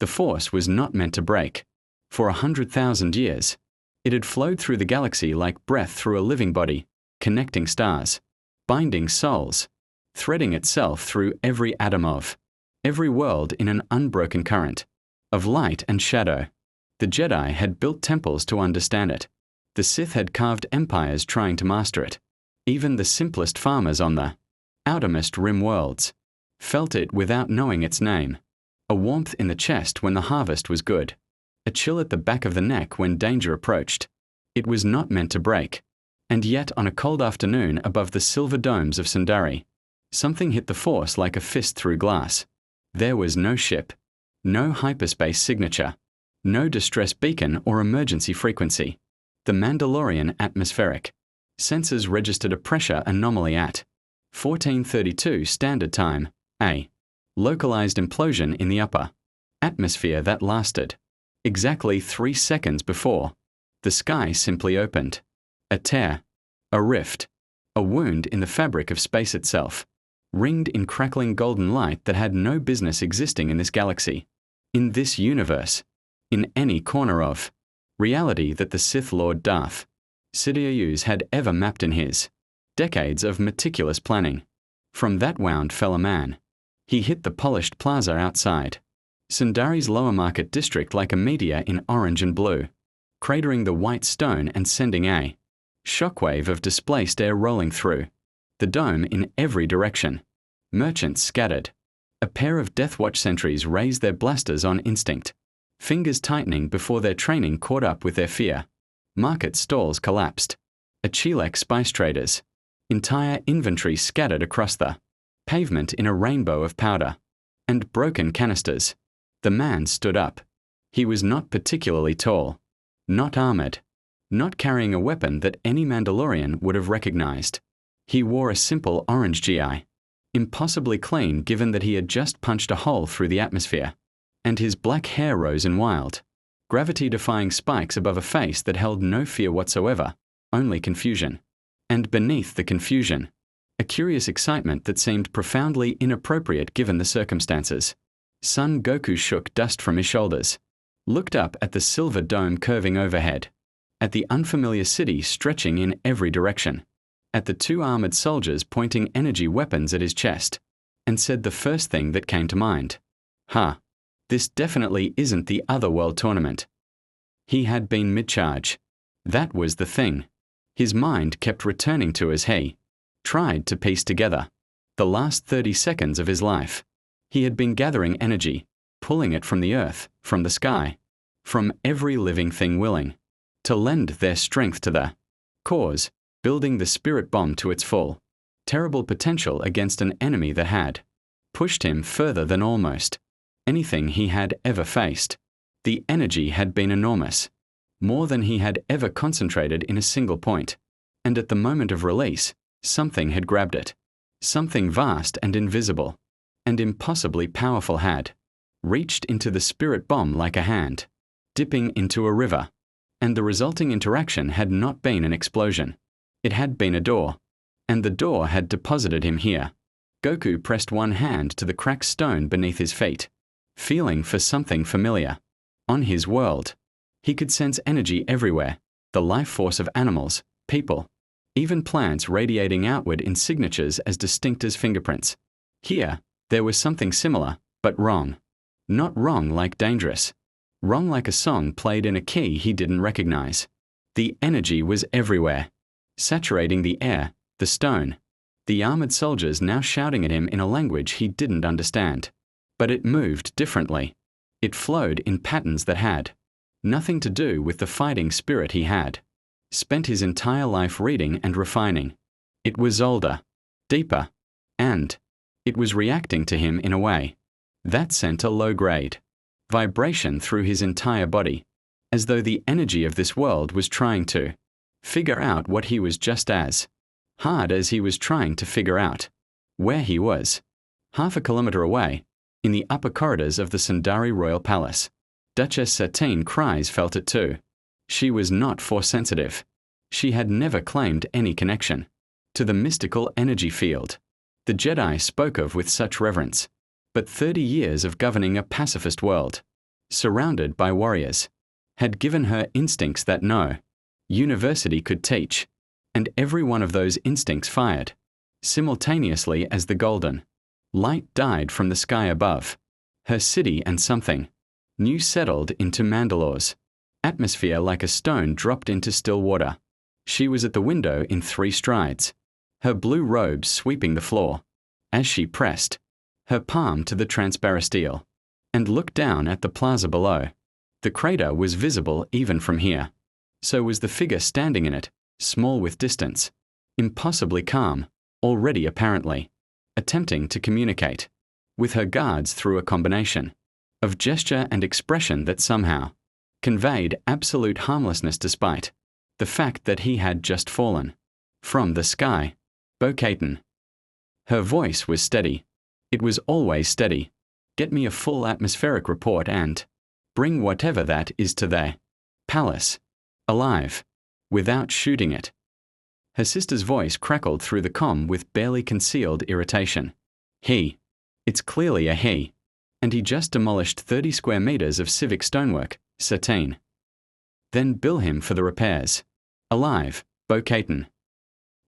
The force was not meant to break. For 100,000 years, it had flowed through the galaxy like breath through a living body, connecting stars, binding souls, threading itself through every atom of every world in an unbroken current of light and shadow. The Jedi had built temples to understand it. The Sith had carved empires trying to master it. Even the simplest farmers on the outermost rim worlds felt it without knowing its name. A warmth in the chest when the harvest was good. A chill at the back of the neck when danger approached. It was not meant to break. And yet on a cold afternoon above the silver domes of Sundari, something hit the Force like a fist through glass. There was no ship, no hyperspace signature, no distress beacon or emergency frequency. The Mandalorian atmospheric sensors registered a pressure anomaly at 1432 Standard Time, a localized implosion in the upper atmosphere that lasted exactly 3 seconds before the sky simply opened. A tear, a rift, a wound in the fabric of space itself, ringed in crackling golden light that had no business existing in this galaxy, in this universe, in any corner of reality that the Sith Lord Darth Sidious had ever mapped in his decades of meticulous planning. From that wound fell a man. He hit the polished plaza outside Sundari's lower market district like a meteor in orange and blue, cratering the white stone and sending a shockwave of displaced air rolling through the dome in every direction. Merchants scattered. A pair of Death Watch sentries raised their blasters on instinct, fingers tightening before their training caught up with their fear. Market stalls collapsed. Achilek spice traders. Entire inventory scattered across the pavement in a rainbow of powder and broken canisters. The man stood up. He was not particularly tall, not armored, not carrying a weapon that any Mandalorian would have recognized. He wore a simple orange GI, impossibly clean given that he had just punched a hole through the atmosphere, and his black hair rose in wild, gravity-defying spikes above a face that held no fear whatsoever, only confusion. And beneath the confusion, a curious excitement that seemed profoundly inappropriate given the circumstances. Son Goku shook dust from his shoulders, looked up at the silver dome curving overhead, at the unfamiliar city stretching in every direction, at the 2 armored soldiers pointing energy weapons at his chest, and said the first thing that came to mind. This definitely isn't the Otherworld tournament. He had been mid-charge. That was the thing. His mind kept returning to as he tried to piece together the last 30 seconds of his life. He had been gathering energy, pulling it from the earth, from the sky, from every living thing willing to lend their strength to the cause, building the spirit bomb to its full, terrible potential against an enemy that had pushed him further than almost anything he had ever faced. The energy had been enormous, more than he had ever concentrated in a single point, and at the moment of release, something had grabbed it. Something vast and invisible, and impossibly powerful had reached into the spirit bomb like a hand, dipping into a river, and the resulting interaction had not been an explosion. It had been a door, and the door had deposited him here. Goku pressed one hand to the cracked stone beneath his feet, feeling for something familiar. On his world, he could sense energy everywhere, the life force of animals, people, even plants radiating outward in signatures as distinct as fingerprints. Here, there was something similar, but wrong. Not wrong like dangerous. Wrong like a song played in a key he didn't recognize. The energy was everywhere, saturating the air, the stone. The armored soldiers now shouting at him in a language he didn't understand. But it moved differently. It flowed in patterns that had nothing to do with the fighting spirit he had spent his entire life reading and refining. It was older, deeper, and it was reacting to him in a way that sent a low-grade vibration through his entire body, as though the energy of this world was trying to figure out what he was just as hard as he was trying to figure out where he was. Half a kilometer away, in the upper corridors of the Sundari Royal Palace, Duchess Satine cries felt it too. She was not Force-sensitive. She had never claimed any connection to the mystical energy field the Jedi spoke of with such reverence. But 30 years of governing a pacifist world, surrounded by warriors, had given her instincts that no university could teach, and every one of those instincts fired simultaneously as the golden light died from the sky above. Her city and something new settled into Mandalore's atmosphere like a stone dropped into still water. She was at the window in 3 strides, her blue robes sweeping the floor, as she pressed her palm to the transparastile and looked down at the plaza below. The crater was visible even from here. So was the figure standing in it, small with distance, impossibly calm, already apparently attempting to communicate with her guards through a combination of gesture and expression that somehow conveyed absolute harmlessness despite the fact that he had just fallen from the sky. Bo-Katan. Her voice was steady. It was always steady. Get me a full atmospheric report and bring whatever that is to their palace, alive, without shooting it. Her sister's voice crackled through the comm with barely concealed irritation. He. It's clearly a he. And he just demolished 30 square meters of civic stonework, Satine. Then bill him for the repairs. Alive, Bo-Katan.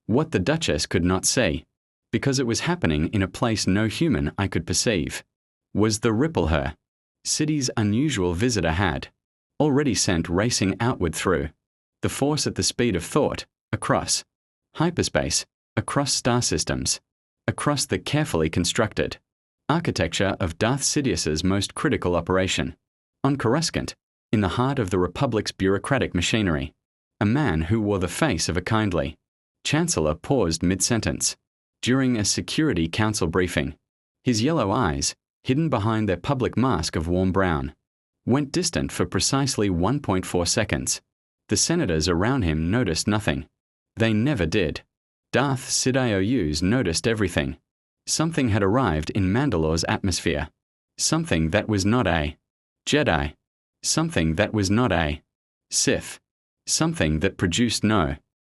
What the Duchess could not see, because it was happening in a place no human eye could perceive, was the ripple her Sidious' unusual visitor had already sent racing outward through the force at the speed of thought, across hyperspace, across star systems, across the carefully constructed architecture of Darth Sidious's most critical operation, on Coruscant, in the heart of the Republic's bureaucratic machinery. A man who wore the face of a kindly chancellor paused mid-sentence during a Security Council briefing. His yellow eyes, hidden behind their public mask of warm brown, went distant for precisely 1.4 seconds. The senators around him noticed nothing. They never did. Darth Sidious noticed everything. Something had arrived in Mandalore's atmosphere. Something that was not a Jedi. Something that was not a Sith. Something that produced no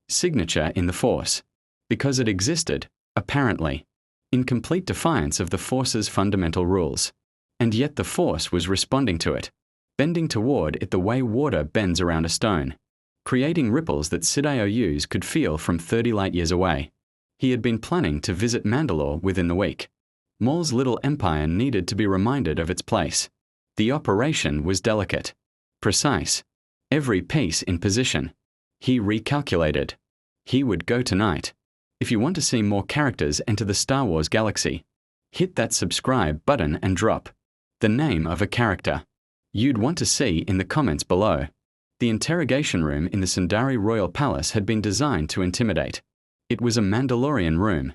signature in the Force, because it existed, apparently, in complete defiance of the Force's fundamental rules. And yet the Force was responding to it, bending toward it the way water bends around a stone, creating ripples that Sidious could feel from 30 light-years away. He had been planning to visit Mandalore within the week. Maul's little empire needed to be reminded of its place. The operation was delicate, precise, every piece in position. He recalculated. He would go tonight. If you want to see more characters enter the Star Wars galaxy, hit that subscribe button and drop the name of a character you'd want to see in the comments below. The interrogation room in the Sundari Royal Palace had been designed to intimidate. It was a Mandalorian room,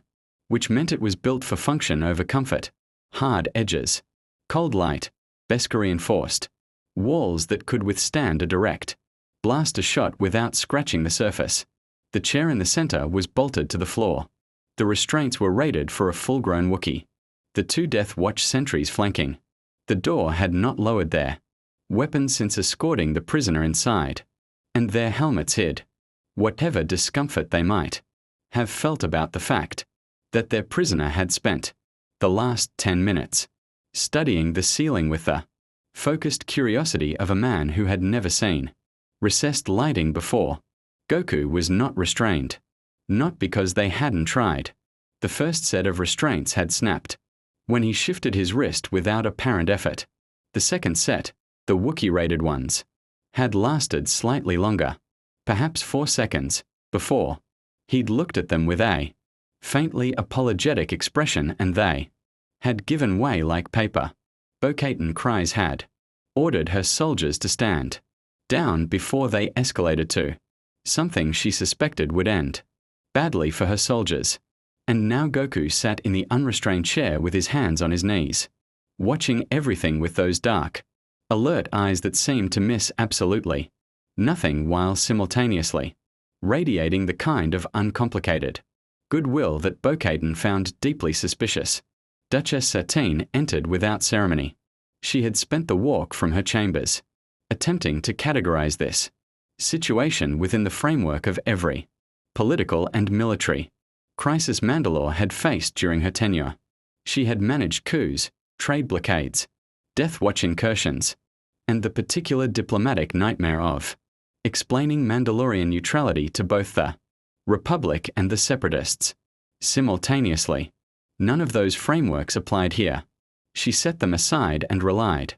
which meant it was built for function over comfort. Hard edges, cold light, Beskar reinforced, walls that could withstand a direct blaster shot without scratching the surface. The chair in the center was bolted to the floor. The restraints were rated for a full-grown Wookiee. The 2 Death Watch sentries flanking. The door had not lowered their weapons since escorting the prisoner inside, and their helmets hid whatever discomfort they might have felt about the fact that their prisoner had spent the last 10 minutes studying the ceiling with the focused curiosity of a man who had never seen recessed lighting before. Goku was not restrained. Not because they hadn't tried. The first set of restraints had snapped when he shifted his wrist without apparent effort. The second set, the Wookiee-rated ones, had lasted slightly longer, perhaps 4 seconds, before he'd looked at them with a faintly apologetic expression and they had given way like paper. Bo-Katan Kryze had ordered her soldiers to stand down before they escalated to something she suspected would end badly for her soldiers. And now Goku sat in the unrestrained chair with his hands on his knees, watching everything with those dark, alert eyes that seemed to miss absolutely nothing while simultaneously radiating the kind of uncomplicated goodwill that Bo-Katan found deeply suspicious. Duchess Satine entered without ceremony. She had spent the walk from her chambers, attempting to categorize this situation within the framework of every political and military crisis Mandalore had faced during her tenure. She had managed coups, trade blockades, Death Watch incursions, and the particular diplomatic nightmare of explaining Mandalorian neutrality to both the Republic and the Separatists. Simultaneously, none of those frameworks applied here. She set them aside and relied,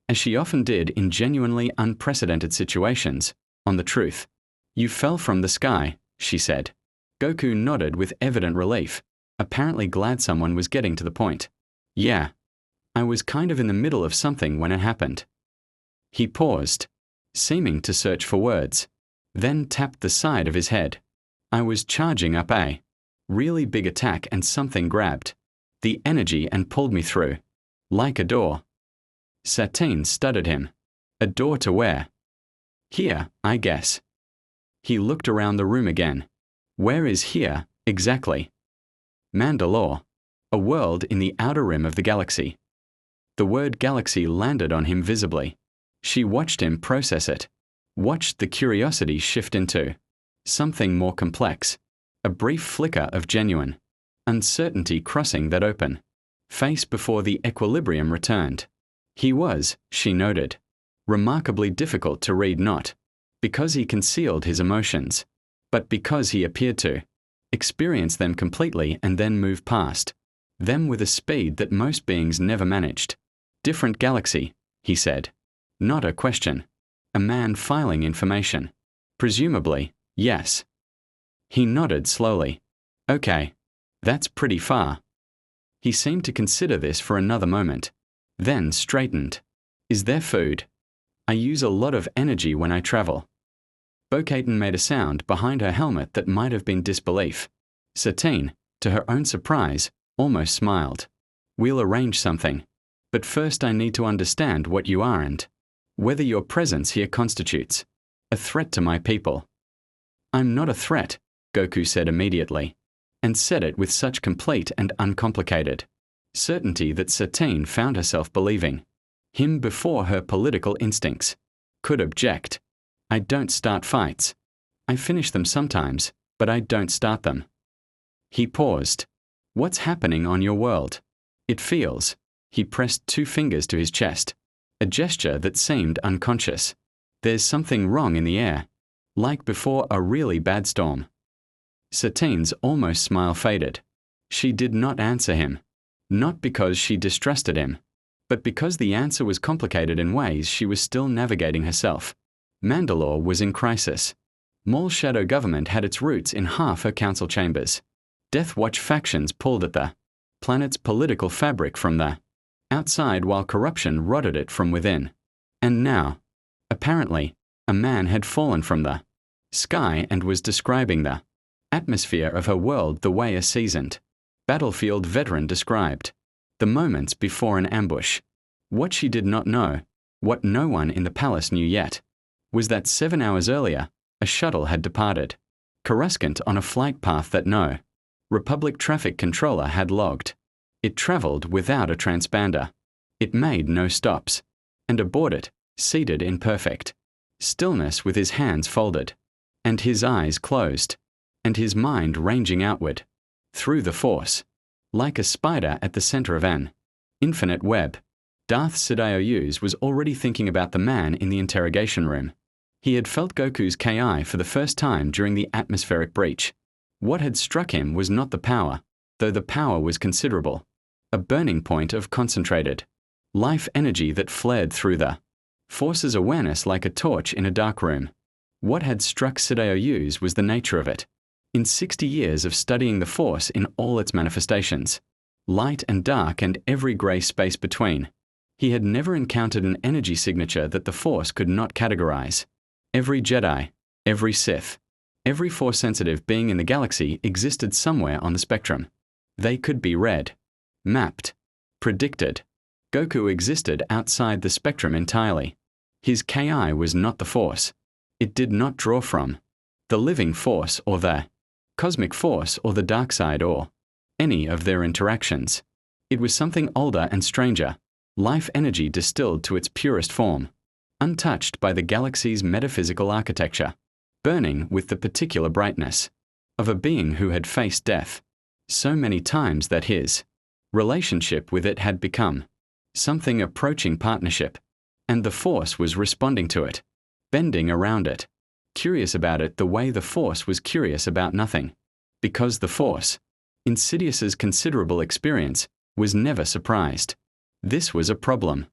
as she often did in genuinely unprecedented situations, on the truth. "You fell from the sky," she said. Goku nodded with evident relief, apparently glad someone was getting to the point. "Yeah. I was kind of in the middle of something when it happened." He paused, seeming to search for words, then tapped the side of his head. "I was charging up a really big attack and something grabbed the energy and pulled me through. Like a door." Satine stuttered him. "A door to where?" "Here, I guess." He looked around the room again. "Where is here, exactly?" "Mandalore, a world in the outer rim of the galaxy." The word galaxy landed on him visibly. She watched him process it, watched the curiosity shift into something more complex, a brief flicker of genuine uncertainty crossing that open face before the equilibrium returned. He was, she noted, remarkably difficult to read, not because he concealed his emotions, but because he appeared to experience them completely and then move past them with a speed that most beings never managed. "Different galaxy," he said. Not a question. A man filing information. "Presumably, yes." He nodded slowly. "Okay. That's pretty far." He seemed to consider this for another moment, then straightened. "Is there food? I use a lot of energy when I travel." Bo-Katan made a sound behind her helmet that might have been disbelief. Satine, to her own surprise, almost smiled. "We'll arrange something. But first I need to understand what you are and whether your presence here constitutes a threat to my people." "I'm not a threat," Goku said immediately, and said it with such complete and uncomplicated certainty that Satine found herself believing him before her political instincts could object. "I don't start fights. I finish them sometimes, but I don't start them." He paused. "What's happening on your world? It feels..." He pressed 2 fingers to his chest, a gesture that seemed unconscious. "There's something wrong in the air, like before a really bad storm." Satine's almost smile faded. She did not answer him, not because she distrusted him, but because the answer was complicated in ways she was still navigating herself. Mandalore was in crisis. Maul's shadow government had its roots in half her council chambers. Death Watch factions pulled at the planet's political fabric from the outside while corruption rotted it from within. And now, apparently, a man had fallen from the sky and was describing the atmosphere of her world the way a seasoned battlefield veteran described the moments before an ambush. What she did not know, what no one in the palace knew yet, was that 7 hours earlier, a shuttle had departed, Coruscant on a flight path that no Republic traffic controller had logged. It traveled without a transponder. It made no stops. And aboard it, seated in perfect stillness with his hands folded, and his eyes closed, and his mind ranging outward, through the Force, like a spider at the center of an infinite web, Darth Sidious was already thinking about the man in the interrogation room. He had felt Goku's Ki for the first time during the atmospheric breach. What had struck him was not the power, though the power was considerable. A burning point of concentrated life energy that flared through the Force's awareness like a torch in a dark room. What had struck Sidious was the nature of it. In 60 years of studying the Force in all its manifestations, light and dark and every grey space between, he had never encountered an energy signature that the Force could not categorize. Every Jedi, every Sith, every Force-sensitive being in the galaxy existed somewhere on the spectrum. They could be read, mapped, predicted. Goku existed outside the spectrum entirely. His Ki was not the Force. It did not draw from the living Force or the cosmic Force or the dark side or any of their interactions. It was something older and stranger, life energy distilled to its purest form, untouched by the galaxy's metaphysical architecture, burning with the particular brightness of a being who had faced death so many times that his relationship with it had become something approaching partnership. And the Force was responding to it, bending around it, curious about it the way the Force was curious about nothing. Because the Force, in Sidious's considerable experience, was never surprised. This was a problem.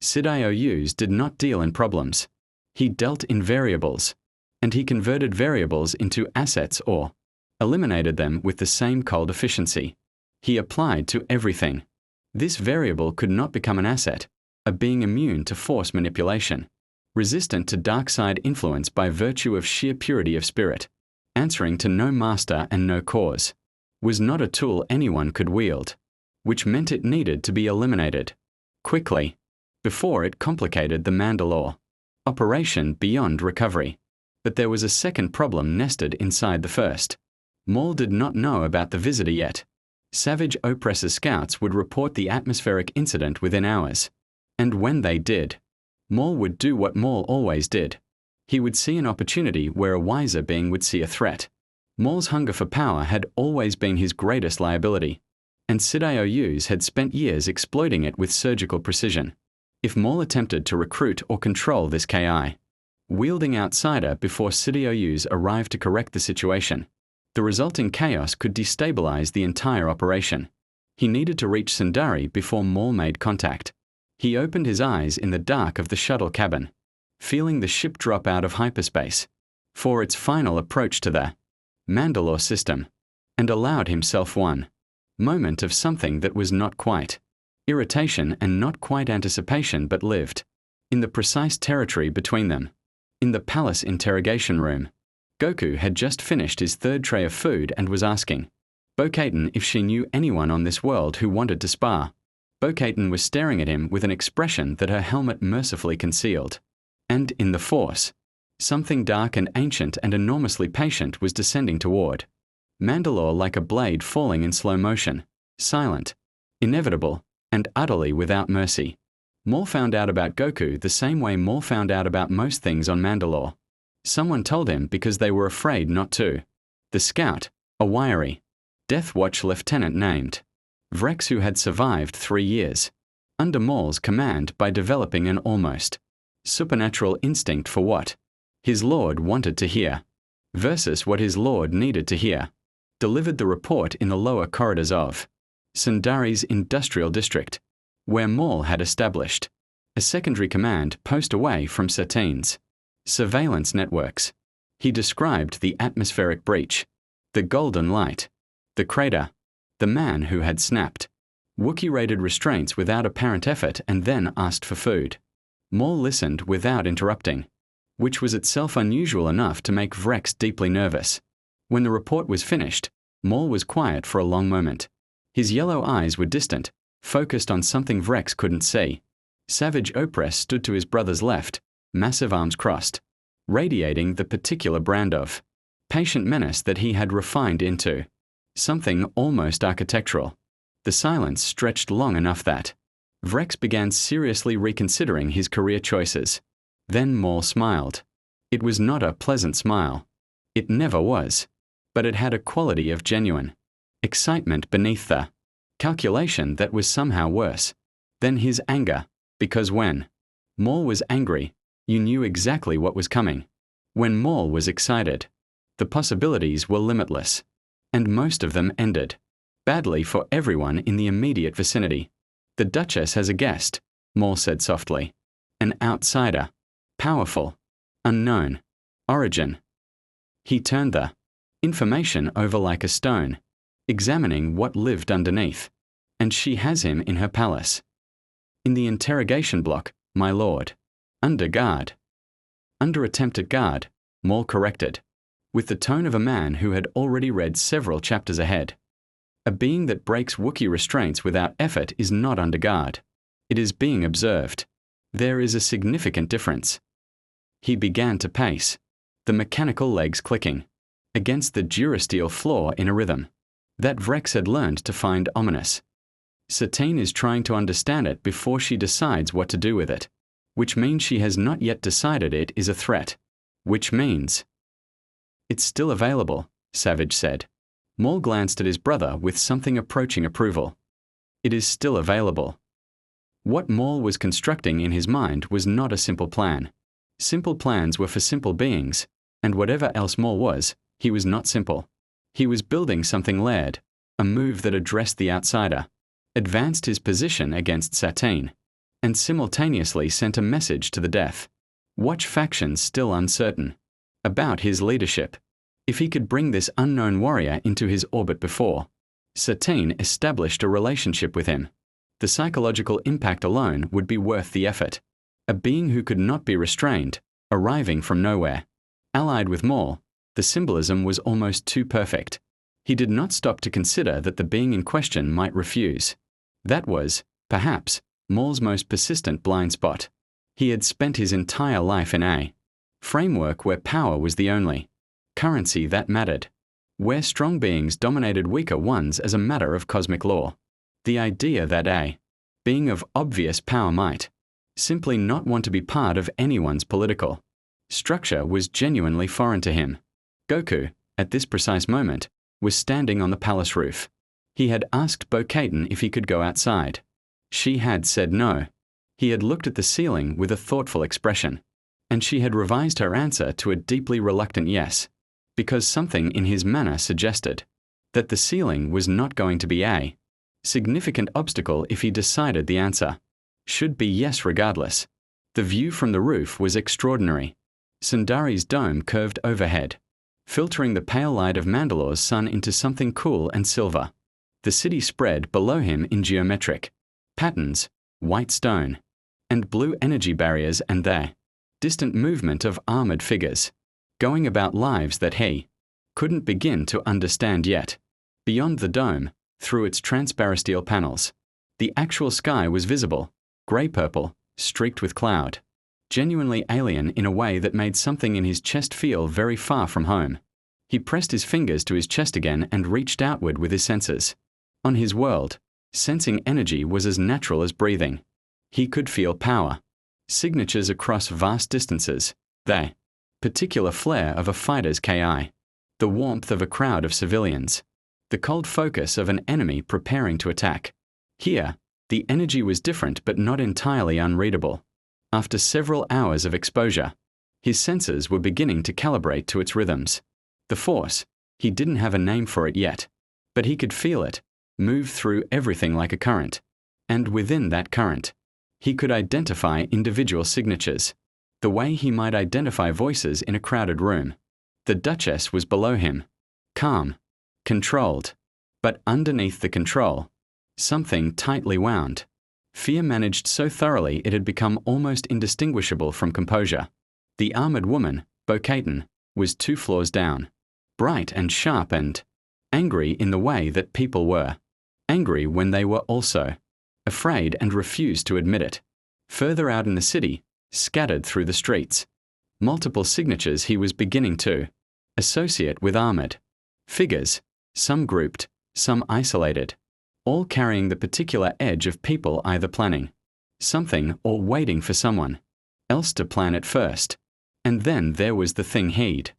Sidious did not deal in problems. He dealt in variables, and he converted variables into assets or eliminated them with the same cold efficiency. He applied to everything. This variable could not become an asset, a being immune to force manipulation, resistant to dark side influence by virtue of sheer purity of spirit, answering to no master and no cause, was not a tool anyone could wield, which meant it needed to be eliminated quickly, before it complicated the Mandalore operation beyond recovery. But there was a second problem nested inside the first. Maul did not know about the visitor yet. Savage Oppressor scouts would report the atmospheric incident within hours. And when they did, Maul would do what Maul always did. He would see an opportunity where a wiser being would see a threat. Maul's hunger for power had always been his greatest liability, and Sidious had spent years exploiting it with surgical precision. If Maul attempted to recruit or control this KI, wielding outsider before Sidious arrived to correct the situation, the resulting chaos could destabilize the entire operation. He needed to reach Sundari before Maul made contact. He opened his eyes in the dark of the shuttle cabin, feeling the ship drop out of hyperspace for its final approach to the Mandalore system, and allowed himself one moment of something that was not quite irritation and not quite anticipation but lived in the precise territory between them. In the palace interrogation room, Goku had just finished his third tray of food and was asking Bo-Katan if she knew anyone on this world who wanted to spar. Bo-Katan was staring at him with an expression that her helmet mercifully concealed. And in the Force, something dark and ancient and enormously patient was descending toward Mandalore like a blade falling in slow motion, silent, inevitable, and utterly without mercy. Maul found out about Goku the same way Maul found out about most things on Mandalore. Someone told him because they were afraid not to. The scout, a wiry Death Watch lieutenant named Vrex, who had survived 3 years under Maul's command by developing an almost supernatural instinct for what his lord wanted to hear versus what his lord needed to hear, delivered the report in the lower corridors of Sundari's industrial district, where Maul had established a secondary command post away from Satine's surveillance networks. He described the atmospheric breach, the golden light, the crater, the man who had snapped Wookiee-rated restraints without apparent effort and then asked for food. Maul listened without interrupting, which was itself unusual enough to make Vrex deeply nervous. When the report was finished, Maul was quiet for a long moment. His yellow eyes were distant, focused on something Vrex couldn't see. Savage Opress stood to his brother's left, massive arms crossed, radiating the particular brand of patient menace that he had refined into something almost architectural. The silence stretched long enough that Vrex began seriously reconsidering his career choices. Then Maul smiled. It was not a pleasant smile. It never was. But it had a quality of genuine excitement beneath the calculation that was somehow worse than his anger, because when Maul was angry, you knew exactly what was coming. When Maul was excited, the possibilities were limitless, and most of them ended badly for everyone in the immediate vicinity. "The Duchess has a guest," Maul said softly. "An outsider, powerful, unknown, origin." He turned the information over like a stone, examining what lived underneath. "And she has him in her palace. In the interrogation block, my lord. Under guard." "Under attempted guard," Maul corrected, with the tone of a man who had already read several chapters ahead. A being that breaks Wookiee restraints without effort is not under guard. It is being observed. There is a significant difference. He began to pace, the mechanical legs clicking against the durasteel floor in a rhythm that Vrex had learned to find ominous. Satine is trying to understand it before she decides what to do with it, which means she has not yet decided it is a threat, which means it's still available, Savage said. Maul glanced at his brother with something approaching approval. It is still available. What Maul was constructing in his mind was not a simple plan. Simple plans were for simple beings, and whatever else Maul was, he was not simple. He was building something layered, a move that addressed the outsider, advanced his position against Satine, and simultaneously sent a message to the death. Watch factions still uncertain about his leadership. If he could bring this unknown warrior into his orbit before Satine established a relationship with him, the psychological impact alone would be worth the effort. A being who could not be restrained, arriving from nowhere. Allied with Maul, the symbolism was almost too perfect. He did not stop to consider that the being in question might refuse. That was, perhaps, Maul's most persistent blind spot. He had spent his entire life in a framework where power was the only currency that mattered, where strong beings dominated weaker ones as a matter of cosmic law. The idea that a being of obvious power might simply not want to be part of anyone's political structure was genuinely foreign to him. Goku, at this precise moment, was standing on the palace roof. He had asked Bo-Katan if he could go outside. She had said no. He had looked at the ceiling with a thoughtful expression, and she had revised her answer to a deeply reluctant yes, because something in his manner suggested that the ceiling was not going to be a significant obstacle if he decided the answer should be yes regardless. The view from the roof was extraordinary. Sundari's dome curved overhead, filtering the pale light of Mandalore's sun into something cool and silver. The city spread below him in geometric patterns, white stone, and blue energy barriers, and the distant movement of armored figures, going about lives that he couldn't begin to understand yet. Beyond the dome, through its transparent steel panels, the actual sky was visible, grey-purple, streaked with cloud, genuinely alien in a way that made something in his chest feel very far from home. He pressed his fingers to his chest again and reached outward with his senses. On his world, sensing energy was as natural as breathing. He could feel power, signatures across vast distances, the particular flair of a fighter's ki, the warmth of a crowd of civilians, the cold focus of an enemy preparing to attack. Here, the energy was different but not entirely unreadable. After several hours of exposure, his senses were beginning to calibrate to its rhythms. The force, he didn't have a name for it yet, but he could feel it move through everything like a current, and within that current, he could identify individual signatures, the way he might identify voices in a crowded room. The Duchess was below him, calm, controlled, but underneath the control, something tightly wound. Fear managed so thoroughly it had become almost indistinguishable from composure. The armored woman, Bo-Katan, was 2 floors down, bright and sharp and angry in the way that people were. Angry when they were also afraid and refused to admit it. Further out in the city, scattered through the streets, multiple signatures he was beginning to associate with armored figures, some grouped, some isolated, all carrying the particular edge of people either planning something or waiting for someone else to plan it first. And then there was the thing he'd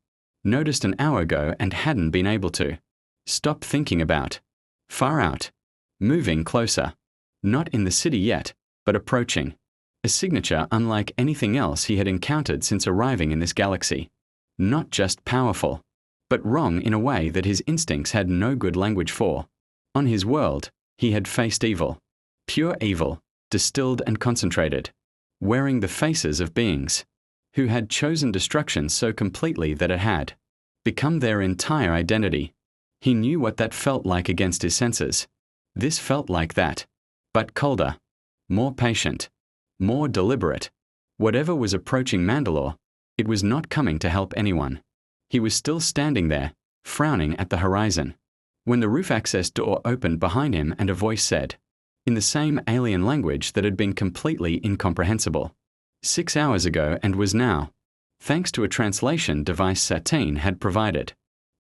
noticed an hour ago and hadn't been able to stop thinking about. Far out, moving closer, not in the city yet, but approaching. A signature unlike anything else he had encountered since arriving in this galaxy. Not just powerful, but wrong in a way that his instincts had no good language for. On his world, he had faced evil, pure evil, distilled and concentrated, wearing the faces of beings who had chosen destruction so completely that it had become their entire identity. He knew what that felt like against his senses. This felt like that, but colder, more patient, more deliberate. Whatever was approaching Mandalore, it was not coming to help anyone. He was still standing there, frowning at the horizon, when the roof access door opened behind him and a voice said, in the same alien language that had been completely incomprehensible 6 hours ago and was now, thanks to a translation device Satine had provided,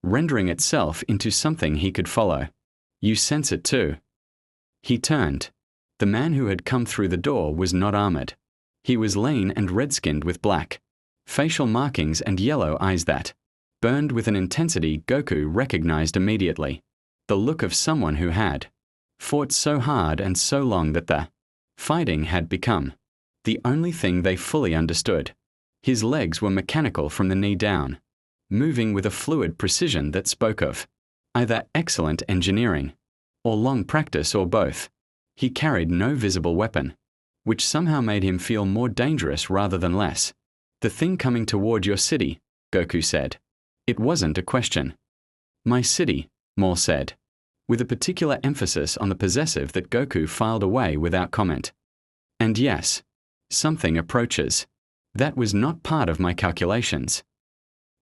rendering itself into something he could follow. You sense it too. He turned. The man who had come through the door was not armored. He was lean and red-skinned with black facial markings and yellow eyes that burned with an intensity Goku recognized immediately. The look of someone who had fought so hard and so long that the Fighting had become the only thing they fully understood. His legs were mechanical from the knee down, moving with a fluid precision that spoke of either excellent engineering or long practice or both. He carried no visible weapon, which somehow made him feel more dangerous rather than less. "The thing coming toward your city," Goku said. It wasn't a question. "My city," Maul said, with a particular emphasis on the possessive that Goku filed away without comment. "And yes, something approaches. That was not part of my calculations."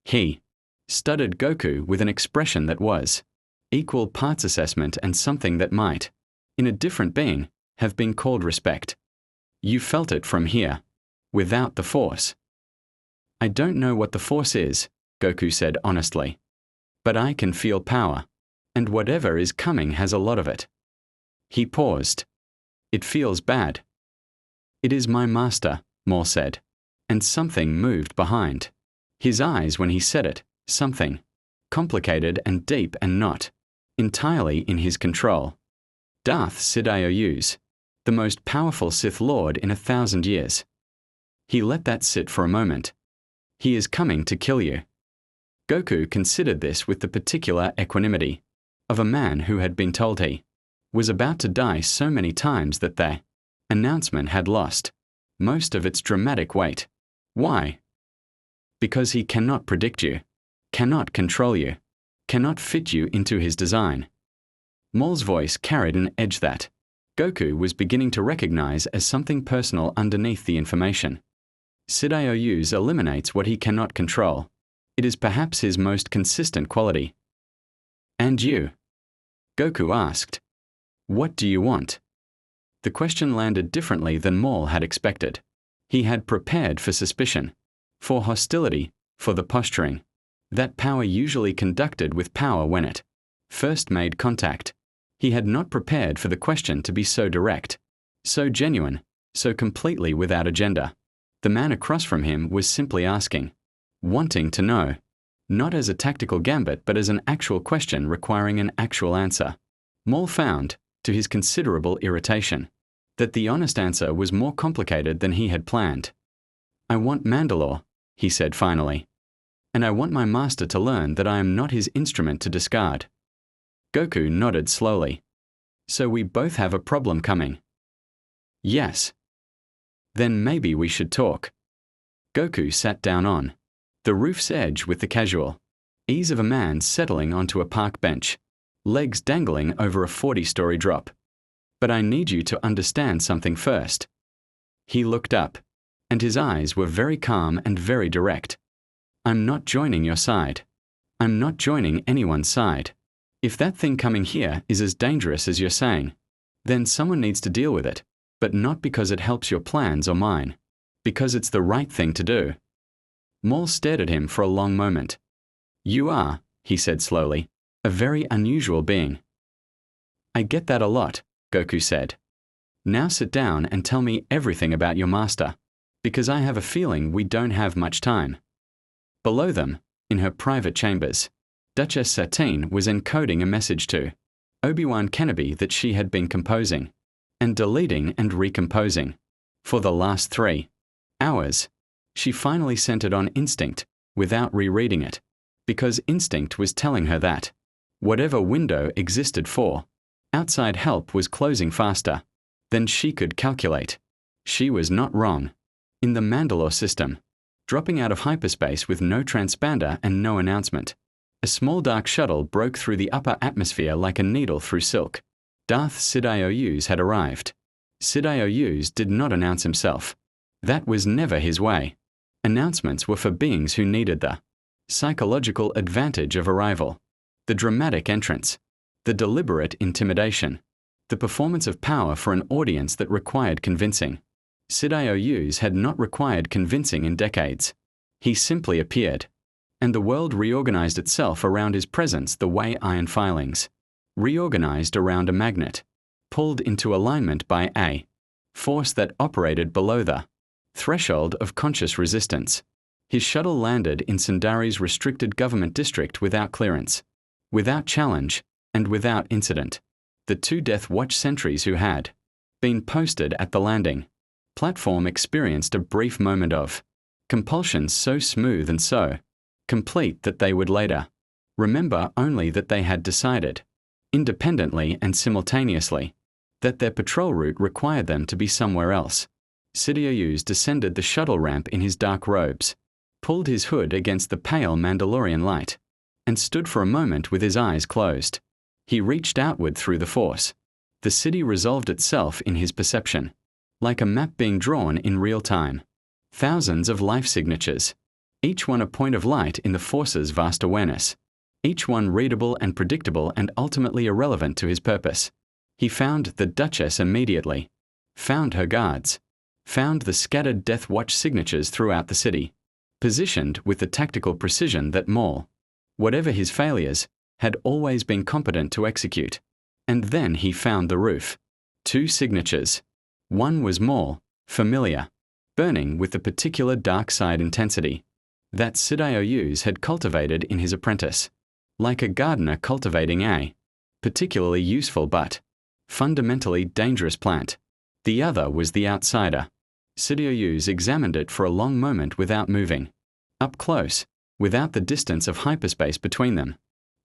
"He," stuttered Goku with an expression that was equal parts assessment and something that might, in a different being, have been called respect. "You felt it from here, without the Force." "I don't know what the Force is," Goku said honestly. "But I can feel power, and whatever is coming has a lot of it." He paused. "It feels bad." "It is my master," Maul said, and something moved behind his eyes when he said it, something complicated and deep and not entirely in his control. "Darth Sidious, the most powerful Sith Lord in 1,000 years." He let that sit for a moment. "He is coming to kill you." Goku considered this with the particular equanimity of a man who had been told he was about to die so many times that the announcement had lost most of its dramatic weight. Why? Because he cannot predict you, cannot control you, cannot fit you into his design. Maul's voice carried an edge that Goku was beginning to recognize as something personal underneath the information. Sidious eliminates what he cannot control. It is perhaps his most consistent quality. "And you?" Goku asked. "What do you want?" The question landed differently than Maul had expected. He had prepared for suspicion, for hostility, for the posturing that power usually conducted with power when it first made contact. He had not prepared for the question to be so direct, so genuine, so completely without agenda. The man across from him was simply asking, wanting to know, not as a tactical gambit but as an actual question requiring an actual answer. Maul found, to his considerable irritation, that the honest answer was more complicated than he had planned. "I want Mandalore," he said finally. "And I want my master to learn that I am not his instrument to discard." Goku nodded slowly. "So we both have a problem coming." "Yes." "Then maybe we should talk." Goku sat down on the roof's edge with the casual ease of a man settling onto a park bench, legs dangling over a 40-story drop. "But I need you to understand something first." He looked up, and his eyes were very calm and very direct. "I'm not joining your side. I'm not joining anyone's side. If that thing coming here is as dangerous as you're saying, then someone needs to deal with it, but not because it helps your plans or mine, because it's the right thing to do." Maul stared at him for a long moment. "You are," he said slowly, "a very unusual being." "I get that a lot," Goku said. "Now sit down and tell me everything about your master, because I have a feeling we don't have much time." Below them, in her private chambers, Duchess Satine was encoding a message to Obi-Wan Kenobi that she had been composing and deleting and recomposing for the last 3 hours. She finally sent it on instinct without rereading it, because instinct was telling her that whatever window existed for outside help was closing faster than she could calculate. She was not wrong. In the Mandalore system, dropping out of hyperspace with no transponder and no announcement, a small dark shuttle broke through the upper atmosphere like a needle through silk. Darth Sidious had arrived. Sidious did not announce himself. That was never his way. Announcements were for beings who needed the psychological advantage of arrival, the dramatic entrance, the deliberate intimidation, the performance of power for an audience that required convincing. Sidious had not required convincing in decades. He simply appeared, and the world reorganized itself around his presence the way iron filings reorganized around a magnet, pulled into alignment by a force that operated below the threshold of conscious resistance. His shuttle landed in Sundari's restricted government district without clearance, without challenge, and without incident. The 2 Death Watch sentries who had been posted at the landing platform experienced a brief moment of compulsion so smooth and so complete that they would later remember only that they had decided, independently and simultaneously, that their patrol route required them to be somewhere else. Sidious descended the shuttle ramp in his dark robes, pulled his hood against the pale Mandalorian light, and stood for a moment with his eyes closed. He reached outward through the Force. The city resolved itself in his perception, like a map being drawn in real time. Thousands of life signatures, each one a point of light in the Force's vast awareness, each one readable and predictable and ultimately irrelevant to his purpose. He found the Duchess immediately, found her guards, found the scattered Death Watch signatures throughout the city, positioned with the tactical precision that Maul, whatever his failures, had always been competent to execute. And then he found the roof. 2 signatures. One was Maul, familiar, burning with the particular dark side intensity that Sidious had cultivated in his apprentice, like a gardener cultivating a particularly useful but fundamentally dangerous plant. The other was the outsider. Sidious examined it for a long moment without moving. Up close, without the distance of hyperspace between them.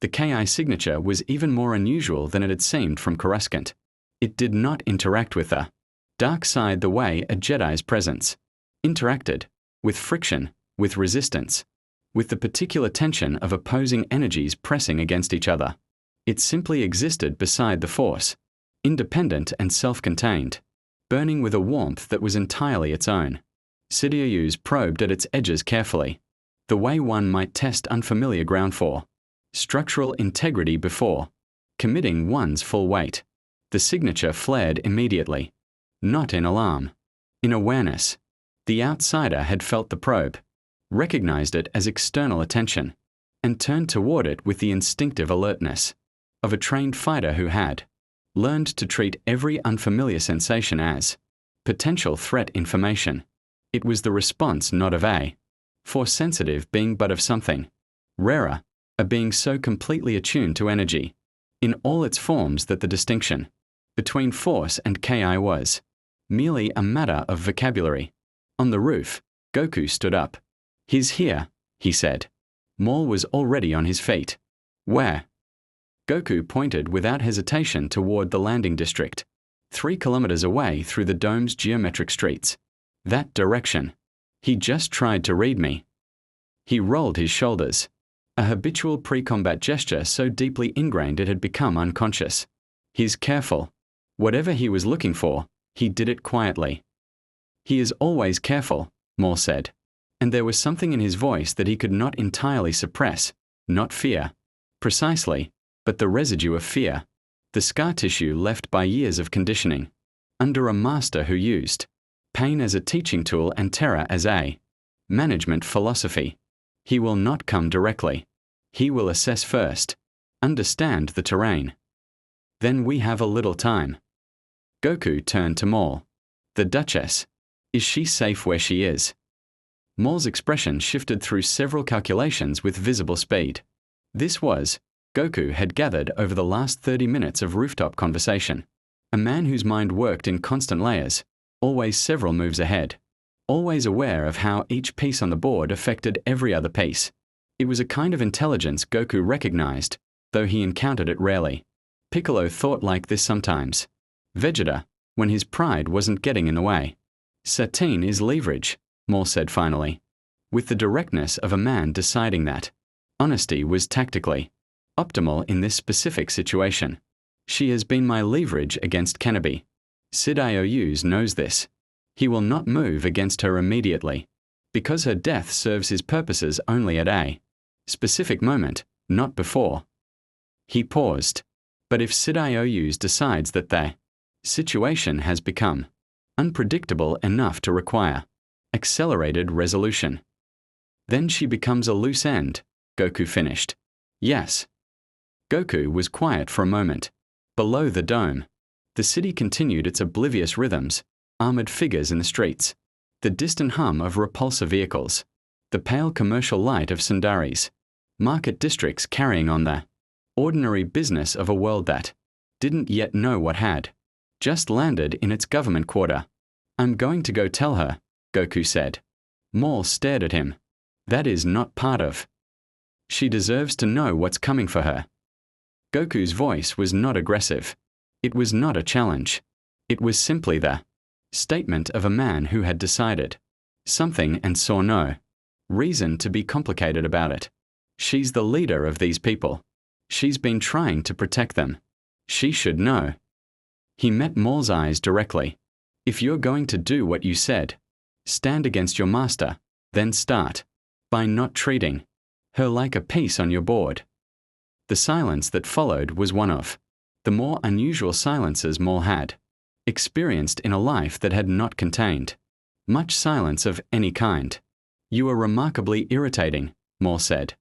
The Ki signature was even more unusual than it had seemed from Coruscant. It did not interact with the dark side the way a Jedi's presence interacted, with friction, with resistance, with the particular tension of opposing energies pressing against each other. It simply existed beside the Force, independent and self-contained, burning with a warmth that was entirely its own. Sidious probed at its edges carefully, the way one might test unfamiliar ground for structural integrity before committing one's full weight. The signature flared immediately, not in alarm, in awareness. The outsider had felt the probe, recognized it as external attention, and turned toward it with the instinctive alertness of a trained fighter who had learned to treat every unfamiliar sensation as potential threat information. It was the response not of a Force-sensitive being but of something rarer, a being so completely attuned to energy, in all its forms that the distinction between Force and Ki was merely a matter of vocabulary. On the roof, Goku stood up. "He's here," he said. Maul was already on his feet. "Where?" Goku pointed without hesitation toward the landing district, 3 kilometers away through the dome's geometric streets. "That direction. He just tried to read me." He rolled his shoulders, a habitual pre-combat gesture so deeply ingrained it had become unconscious. "He's careful. Whatever he was looking for, he did it quietly." "He is always careful," Maul said, and there was something in his voice that he could not entirely suppress, not fear, precisely, but the residue of fear, the scar tissue left by years of conditioning, under a master who used pain as a teaching tool and terror as a management philosophy. He will not come directly. He will assess first, understand the terrain. Then we have a little time. Goku turned to Maul. "The Duchess. Is she safe where she is?" Maul's expression shifted through several calculations with visible speed. This was, Goku had gathered over the last 30 minutes of rooftop conversation, a man whose mind worked in constant layers, always several moves ahead, always aware of how each piece on the board affected every other piece. It was a kind of intelligence Goku recognized, though he encountered it rarely. Piccolo thought like this sometimes. Vegeta, when his pride wasn't getting in the way. "Satine is leverage," Maul said finally, with the directness of a man deciding that honesty was tactically optimal in this specific situation. "She has been my leverage against Kenobi. Sidious knows this. He will not move against her immediately, because her death serves his purposes only at a specific moment, not before." He paused. "But if Sidious decides that the situation has become unpredictable enough to require accelerated resolution, then she becomes a loose end," Goku finished. "Yes." Goku was quiet for a moment. Below the dome, the city continued its oblivious rhythms, armored figures in the streets, the distant hum of repulsor vehicles, the pale commercial light of Sundaris, market districts carrying on the ordinary business of a world that didn't yet know what had Just landed in its government quarter. I'm going to go tell her, Goku said. Maul stared at him. That is not part of. She deserves to know what's coming for her. Goku's voice was not aggressive. It was not a challenge. It was simply the statement of a man who had decided something and saw no reason to be complicated about it. She's the leader of these people. She's been trying to protect them. She should know. He met Maul's eyes directly. If you're going to do what you said, stand against your master, then start by not treating her like a piece on your board. The silence that followed was one of the more unusual silences Maul had experienced in a life that had not contained much silence of any kind. You are remarkably irritating, Maul said.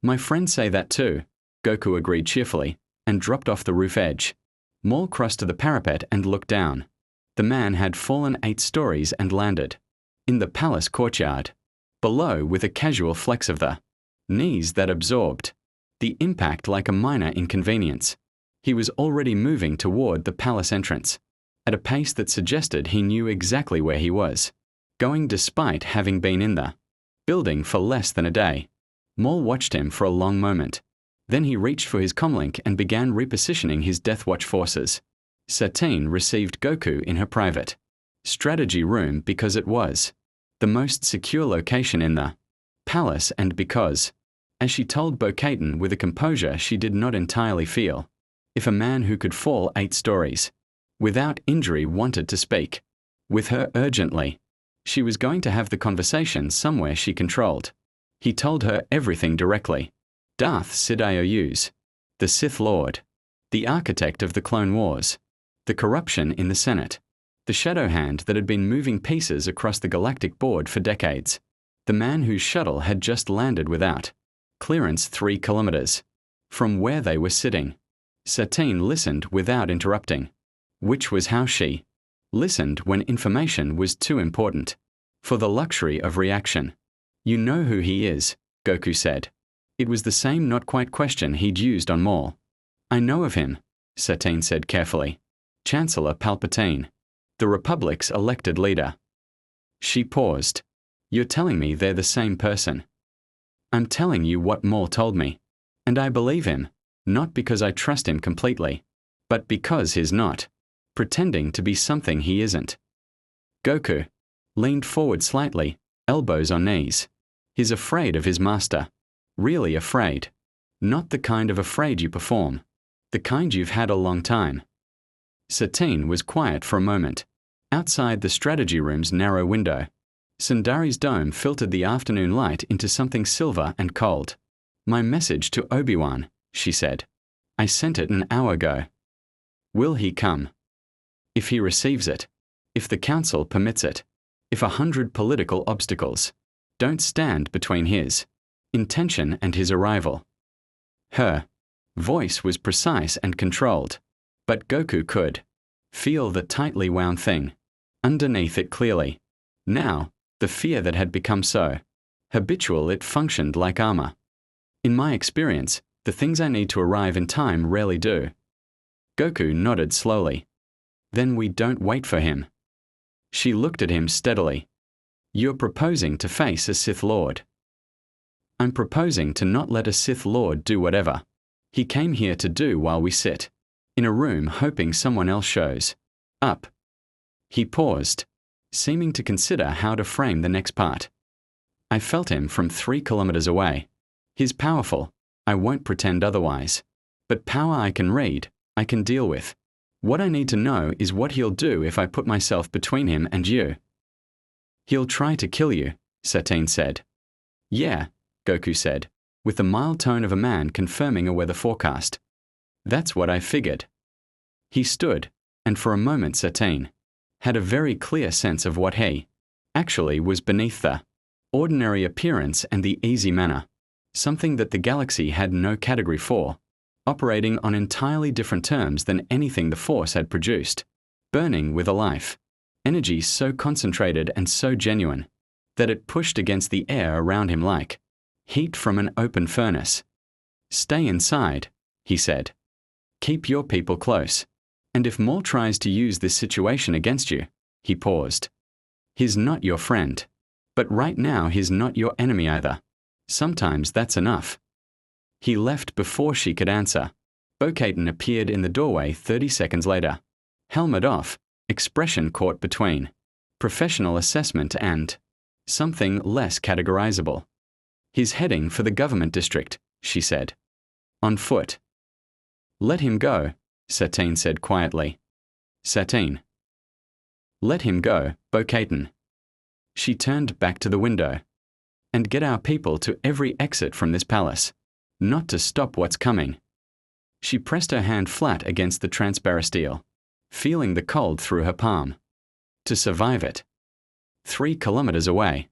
My friends say that too, Goku agreed cheerfully, and dropped off the roof edge. Maul crossed to the parapet and looked down. The man had fallen 8 stories and landed in the palace courtyard, below with a casual flex of the knees that absorbed the impact like a minor inconvenience. He was already moving toward the palace entrance, at a pace that suggested he knew exactly where he was going despite having been in the building for less than a day. Maul watched him for a long moment. Then he reached for his comlink and began repositioning his Death Watch forces. Satine received Goku in her private strategy room because it was the most secure location in the palace and because, as she told Bo-Katan with a composure she did not entirely feel, if a man who could fall 8 stories without injury wanted to speak with her urgently, she was going to have the conversation somewhere she controlled. He told her everything directly. Darth Sidious, the Sith Lord, the architect of the Clone Wars, the corruption in the Senate, the shadow hand that had been moving pieces across the galactic board for decades, the man whose shuttle had just landed without clearance 3 kilometers from where they were sitting. Satine listened without interrupting, which was how she listened when information was too important for the luxury of reaction. You know who he is, Goku said. It was the same not quite question he'd used on Maul. I know of him, Satine said carefully. Chancellor Palpatine, the Republic's elected leader. She paused. You're telling me they're the same person. I'm telling you what Maul told me. And I believe him, not because I trust him completely, but because he's not pretending to be something he isn't. Goku leaned forward slightly, elbows on knees. He's afraid of his master. Really afraid. Not the kind of afraid you perform. The kind you've had a long time. Satine was quiet for a moment. Outside the strategy room's narrow window, Sundari's dome filtered the afternoon light into something silver and cold. My message to Obi-Wan, she said. I sent it an hour ago. Will he come? If he receives it. If the council permits it. If 100 political obstacles don't stand between his intention and his arrival. Her voice was precise and controlled, but Goku could feel the tightly wound thing underneath it clearly. Now, the fear that had become so habitual it functioned like armor. In my experience, the things I need to arrive in time rarely do. Goku nodded slowly. Then we don't wait for him. She looked at him steadily. You're proposing to face a Sith Lord. I'm proposing to not let a Sith Lord do whatever he came here to do while we sit in a room hoping someone else shows up. He paused, seeming to consider how to frame the next part. I felt him from 3 kilometers away. He's powerful, I won't pretend otherwise. But power I can read, I can deal with. What I need to know is what he'll do if I put myself between him and you. He'll try to kill you, Satine said. Yeah, Goku said, with the mild tone of a man confirming a weather forecast. That's what I figured. He stood, and for a moment Satine had a very clear sense of what he actually was beneath the ordinary appearance and the easy manner, something that the galaxy had no category for, operating on entirely different terms than anything the Force had produced, burning with a life, energy so concentrated and so genuine that it pushed against the air around him like heat from an open furnace. Stay inside, he said. Keep your people close. And if Maul tries to use this situation against you, he paused. He's not your friend. But right now he's not your enemy either. Sometimes that's enough. He left before she could answer. Bo-Katan appeared in the doorway 30 seconds later. Helmet off, expression caught between professional assessment and something less categorizable. He's heading for the government district, she said. On foot. Let him go, Satine said quietly. Satine. Let him go, Bo-Katan. She turned back to the window. And get our people to every exit from this palace. Not to stop what's coming. She pressed her hand flat against the transparasteel, feeling the cold through her palm. To survive it. 3 kilometers away,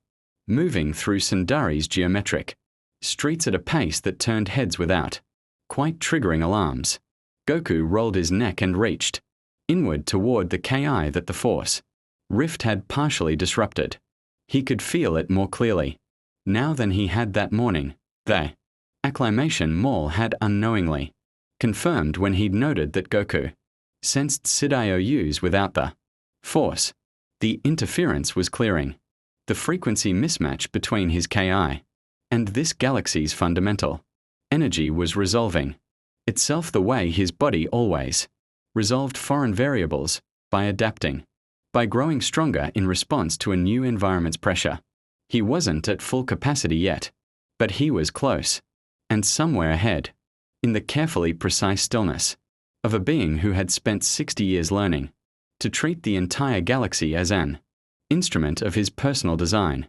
moving through Sundari's geometric streets at a pace that turned heads without quite triggering alarms. Goku rolled his neck and reached inward toward the Ki that the Force rift had partially disrupted. He could feel it more clearly now than he had that morning. The acclamation Maul had unknowingly confirmed when he'd noted that Goku sensed Sidious without the Force. The interference was clearing. The frequency mismatch between his Ki and this galaxy's fundamental energy was resolving itself the way his body always resolved foreign variables, by adapting, by growing stronger in response to a new environment's pressure. He wasn't at full capacity yet, but he was close, and somewhere ahead, in the carefully precise stillness of a being who had spent 60 years learning to treat the entire galaxy as an instrument of his personal design.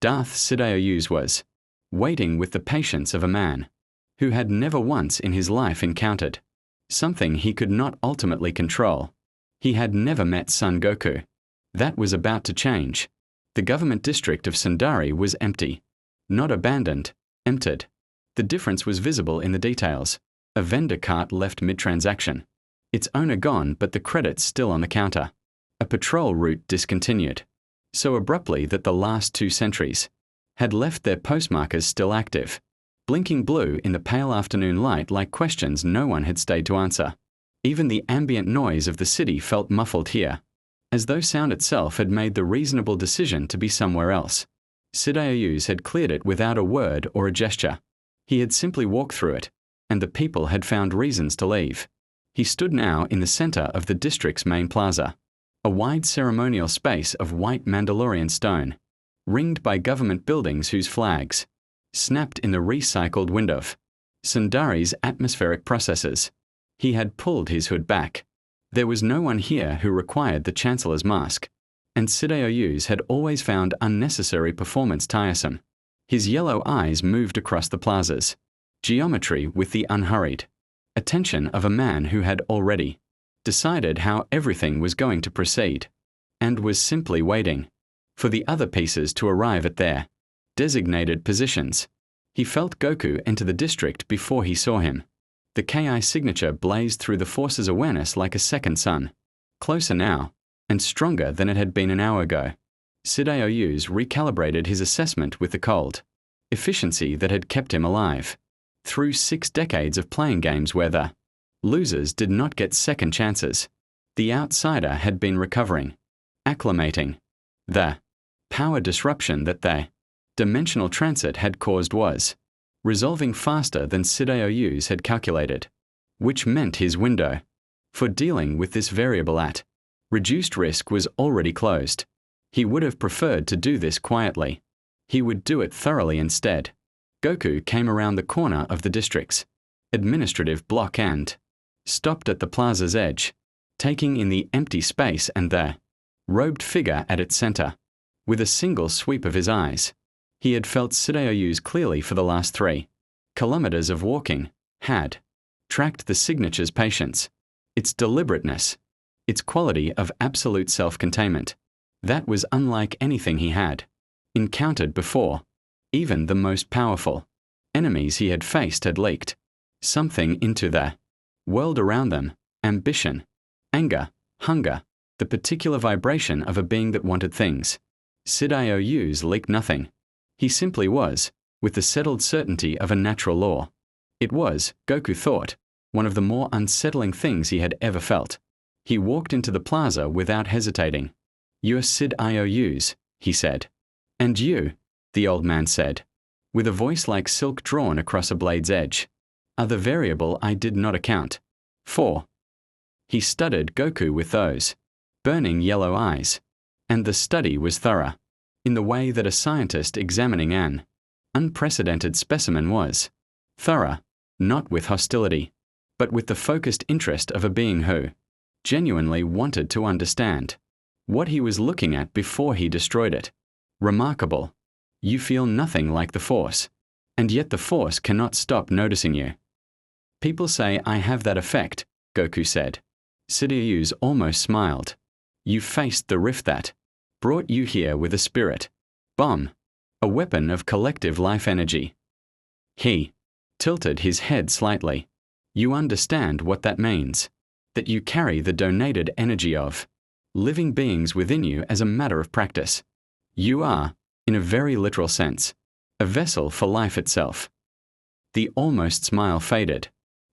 Darth Sidious was waiting with the patience of a man who had never once in his life encountered something he could not ultimately control. He had never met Son Goku. That was about to change. The government district of Sundari was empty. Not abandoned, emptied. The difference was visible in the details. A vendor cart left mid-transaction. Its owner gone, but the credits still on the counter. A patrol route discontinued. So abruptly that the last 2 sentries had left their postmarkers still active, blinking blue in the pale afternoon light like questions no one had stayed to answer. Even the ambient noise of the city felt muffled here, as though sound itself had made the reasonable decision to be somewhere else. Sidious had cleared it without a word or a gesture. He had simply walked through it, and the people had found reasons to leave. He stood now in the center of the district's main plaza, a wide ceremonial space of white Mandalorian stone, ringed by government buildings whose flags snapped in the recycled wind of Sundari's atmospheric processes. He had pulled his hood back. There was no one here who required the Chancellor's mask, and Sidious had always found unnecessary performance tiresome. His yellow eyes moved across the plaza's geometry with the unhurried attention of a man who had already decided how everything was going to proceed, and was simply waiting for the other pieces to arrive at their designated positions. He felt Goku enter the district before he saw him. The Ki signature blazed through the Force's awareness like a second sun. Closer now, and stronger than it had been an hour ago. Sidious recalibrated his assessment with the cold efficiency that had kept him alive through 6 decades of playing games where the losers did not get second chances. The outsider had been recovering, acclimating. The power disruption that the dimensional transit had caused was resolving faster than Sidious had calculated, which meant his window for dealing with this variable at reduced risk was already closed. He would have preferred to do this quietly. He would do it thoroughly instead. Goku came around the corner of the district's administrative block and stopped at the plaza's edge, taking in the empty space and the robed figure at its center. With a single sweep of his eyes, he had felt Sidious clearly for the last 3 kilometers of walking, had tracked the signature's patience, its deliberateness, its quality of absolute self-containment. That was unlike anything he had encountered before. Even the most powerful enemies he had faced had leaked something into the world around them: ambition, anger, hunger, the particular vibration of a being that wanted things. Sidious leaked nothing. He simply was, with the settled certainty of a natural law. It was, Goku thought, one of the more unsettling things he had ever felt. He walked into the plaza without hesitating. "You're Sidious," he said. "And you," the old man said, with a voice like silk drawn across a blade's edge, "are the variable I did not account for." He studied Goku with those burning yellow eyes, and the study was thorough, in the way that a scientist examining an unprecedented specimen was. Thorough, not with hostility, but with the focused interest of a being who genuinely wanted to understand what he was looking at before he destroyed it. Remarkable. You feel nothing like the Force, and yet the Force cannot stop noticing you. "People say I have that effect," Goku said. Sidious almost smiled. "You faced the rift that brought you here with a spirit bomb, a weapon of collective life energy." He tilted his head slightly. "You understand what that means? That you carry the donated energy of living beings within you as a matter of practice. You are, in a very literal sense, a vessel for life itself." The almost smile faded.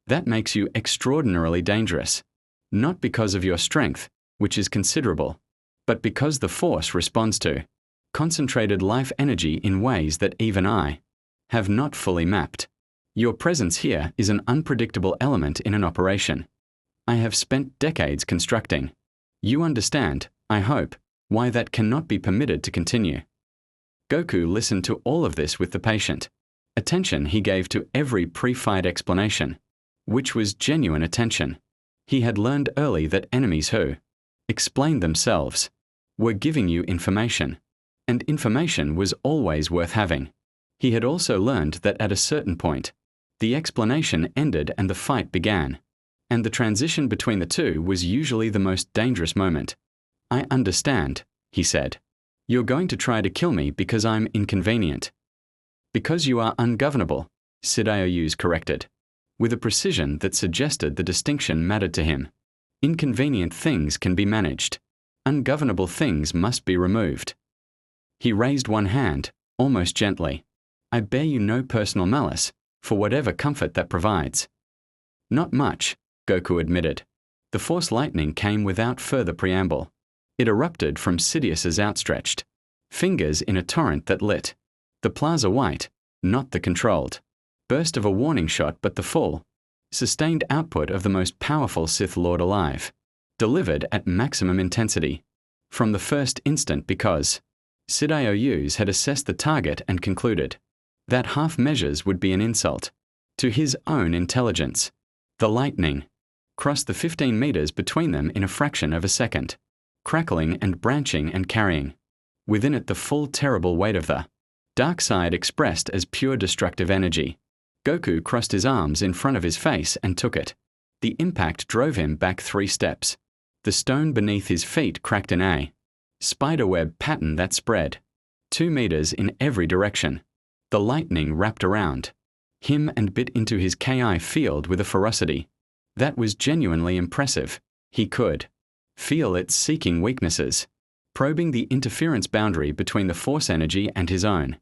"That makes you extraordinarily dangerous, not because of your strength, which is considerable, but because the Force responds to concentrated life energy in ways that even I have not fully mapped. Your presence here is an unpredictable element in an operation I have spent decades constructing. You understand, I hope, why that cannot be permitted to continue." Goku listened to all of this with the patient attention he gave to every pre-fight explanation, which was genuine attention. He had learned early that enemies who explained themselves were giving you information, and information was always worth having. He had also learned that at a certain point, the explanation ended and the fight began, and the transition between the two was usually the most dangerous moment. "I understand," he said. "You're going to try to kill me because I'm inconvenient." "Because you are ungovernable," Sidious corrected, with a precision that suggested the distinction mattered to him. "Inconvenient things can be managed. Ungovernable things must be removed." He raised one hand, almost gently. "I bear you no personal malice, for whatever comfort that provides." "Not much," Goku admitted. The Force lightning came without further preamble. It erupted from Sidious's outstretched fingers in a torrent that lit the plaza white, not the controlled burst of a warning shot, but the full, sustained output of the most powerful Sith Lord alive, delivered at maximum intensity from the first instant, because Sidious had assessed the target and concluded that half measures would be an insult to his own intelligence. The lightning crossed the 15 meters between them in a fraction of a second, crackling and branching and carrying within it the full terrible weight of the dark side expressed as pure destructive energy. Goku crossed his arms in front of his face and took it. The impact drove him back 3 steps. The stone beneath his feet cracked in a spiderweb pattern that spread 2 meters in every direction. The lightning wrapped around him and bit into his Ki field with a ferocity that was genuinely impressive. He could feel it seeking weaknesses, probing the interference boundary between the Force energy and his own,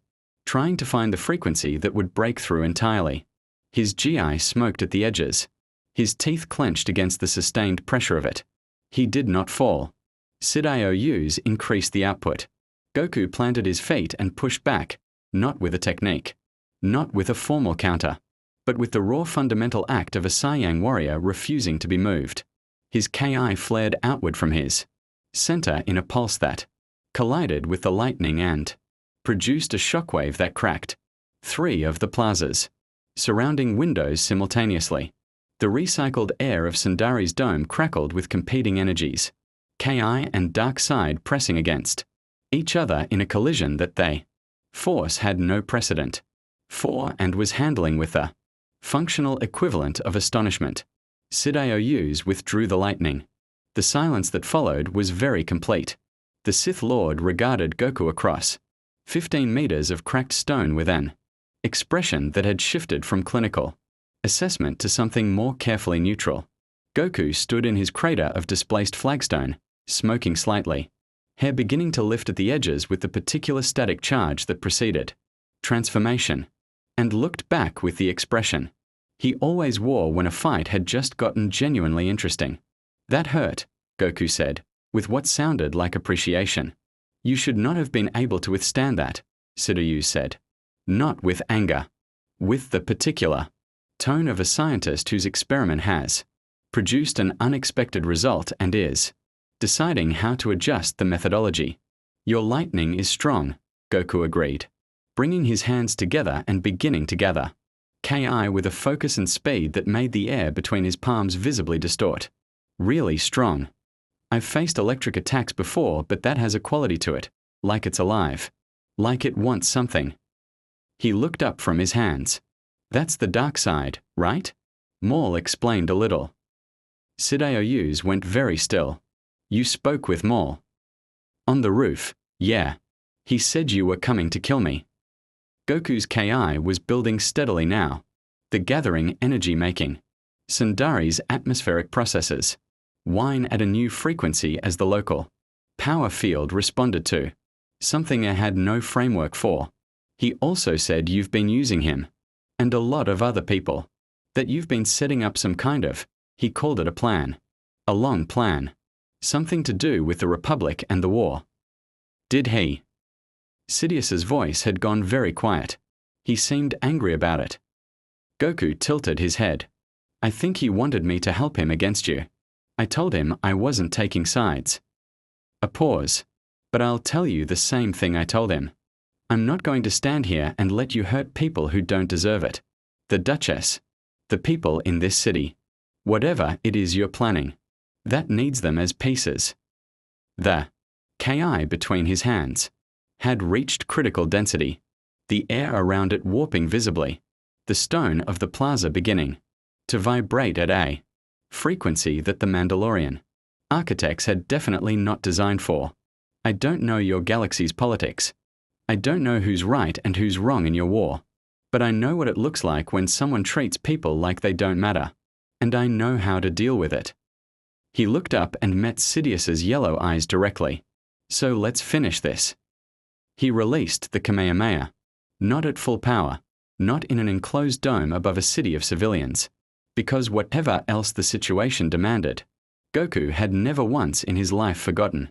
trying to find the frequency that would break through entirely. His GI smoked at the edges, his teeth clenched against the sustained pressure of it. He did not fall. Sidious increased the output. Goku planted his feet and pushed back, not with a technique, not with a formal counter, but with the raw fundamental act of a Saiyang warrior refusing to be moved. His Ki flared outward from his center in a pulse that collided with the lightning and produced a shockwave that cracked 3 of the plaza's surrounding windows simultaneously. The recycled air of Sundari's dome crackled with competing energies, Ki and dark side pressing against each other in a collision that they Force had no precedent for and was handling with the functional equivalent of astonishment. Sidious withdrew the lightning. The silence that followed was very complete. The Sith Lord regarded Goku across 15 meters of cracked stone with an expression that had shifted from clinical assessment to something more carefully neutral. Goku stood in his crater of displaced flagstone, smoking slightly, hair beginning to lift at the edges with the particular static charge that preceded transformation, and looked back with the expression he always wore when a fight had just gotten genuinely interesting. That hurt, Goku said, with what sounded like appreciation. You should not have been able to withstand that, Sidious said. Not with anger. With the particular tone of a scientist whose experiment has produced an unexpected result and is deciding how to adjust the methodology. Your lightning is strong, Goku agreed, bringing his hands together and beginning to gather Ki with a focus and speed that made the air between his palms visibly distort. Really strong. I've faced electric attacks before, but that has a quality to it, like it's alive. Like it wants something. He looked up from his hands. That's the dark side, right? Maul explained a little. Sidious went very still. You spoke with Maul. On the roof, yeah. He said you were coming to kill me. Goku's Ki was building steadily now. The gathering energy making. Sundari's atmospheric processes. Whine at a new frequency as the local power field responded to. Something I had no framework for. He also said you've been using him. And a lot of other people. That you've been setting up some kind of, he called it a plan. A long plan. Something to do with the Republic and the war. Did he? Sidious's voice had gone very quiet. He seemed angry about it. Goku tilted his head. I think he wanted me to help him against you. I told him I wasn't taking sides. A pause. But I'll tell you the same thing I told him. I'm not going to stand here and let you hurt people who don't deserve it. The Duchess. The people in this city. Whatever it is you're planning. That needs them as pieces. The Ki between his hands had reached critical density, the air around it warping visibly, the stone of the plaza beginning to vibrate at a frequency that the Mandalorian architects had definitely not designed for. I don't know your galaxy's politics. I don't know who's right and who's wrong in your war. But I know what it looks like when someone treats people like they don't matter. And I know how to deal with it. He looked up and met Sidious's yellow eyes directly. So let's finish this. He released the Kamehameha. Not at full power. Not in an enclosed dome above a city of civilians. Because whatever else the situation demanded, Goku had never once in his life forgotten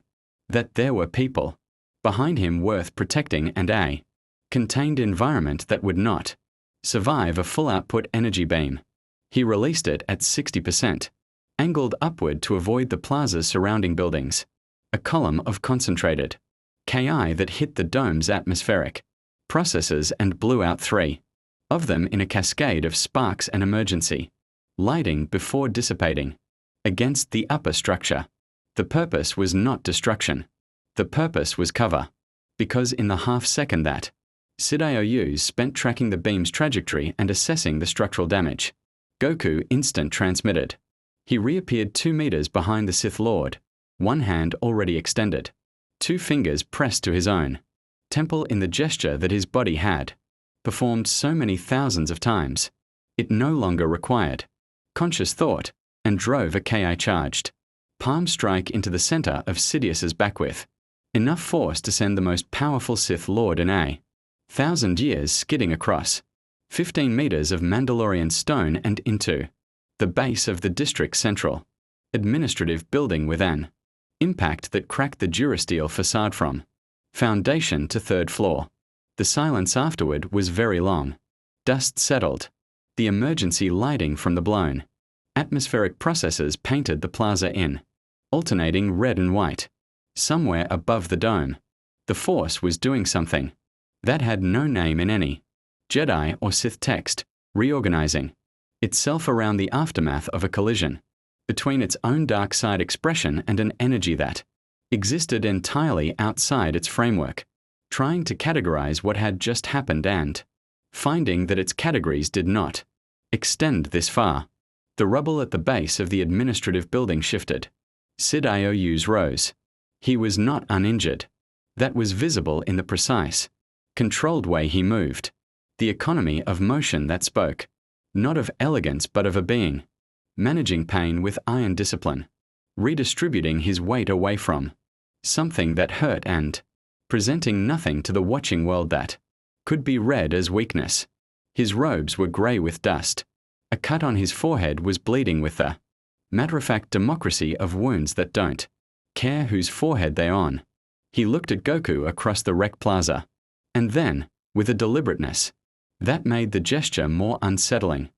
that there were people behind him worth protecting and a contained environment that would not survive a full output energy beam. He released it at 60%, angled upward to avoid the plaza's surrounding buildings. A column of concentrated Ki that hit the dome's atmospheric processes and blew out 3 of them in a cascade of sparks and emergency lighting before dissipating against the upper structure. The purpose was not destruction. The purpose was cover. Because in the half-second that Sidious spent tracking the beam's trajectory and assessing the structural damage, Goku instant transmitted. He reappeared 2 meters behind the Sith Lord, one hand already extended, 2 fingers pressed to his own temple in the gesture that his body had performed so many thousands of times. It no longer required conscious thought and drove a Ki charged palm strike into the center of Sidious's back with enough force to send the most powerful Sith Lord in a 1,000 years skidding across 15 meters of Mandalorian stone and into the base of the district's central administrative building with an impact that cracked the durasteel facade from foundation to 3rd floor. The silence afterward was very long. Dust settled. The emergency lighting from the blown atmospheric processes painted the plaza in alternating red and white. Somewhere above the dome, the Force was doing something that had no name in any Jedi or Sith text, reorganizing itself around the aftermath of a collision between its own dark side expression and an energy that existed entirely outside its framework, trying to categorize what had just happened and finding that its categories did not extend this far. The rubble at the base of the administrative building shifted. Sidious rose. He was not uninjured. That was visible in the precise, controlled way he moved. The economy of motion that spoke, not of elegance but of a being, managing pain with iron discipline, redistributing his weight away from something that hurt and presenting nothing to the watching world that could be read as weakness. His robes were grey with dust. A cut on his forehead was bleeding with the Matter-of-fact democracy of wounds that don't care whose forehead they're on. He looked at Goku across the rec plaza. And then, with a deliberateness that made the gesture more unsettling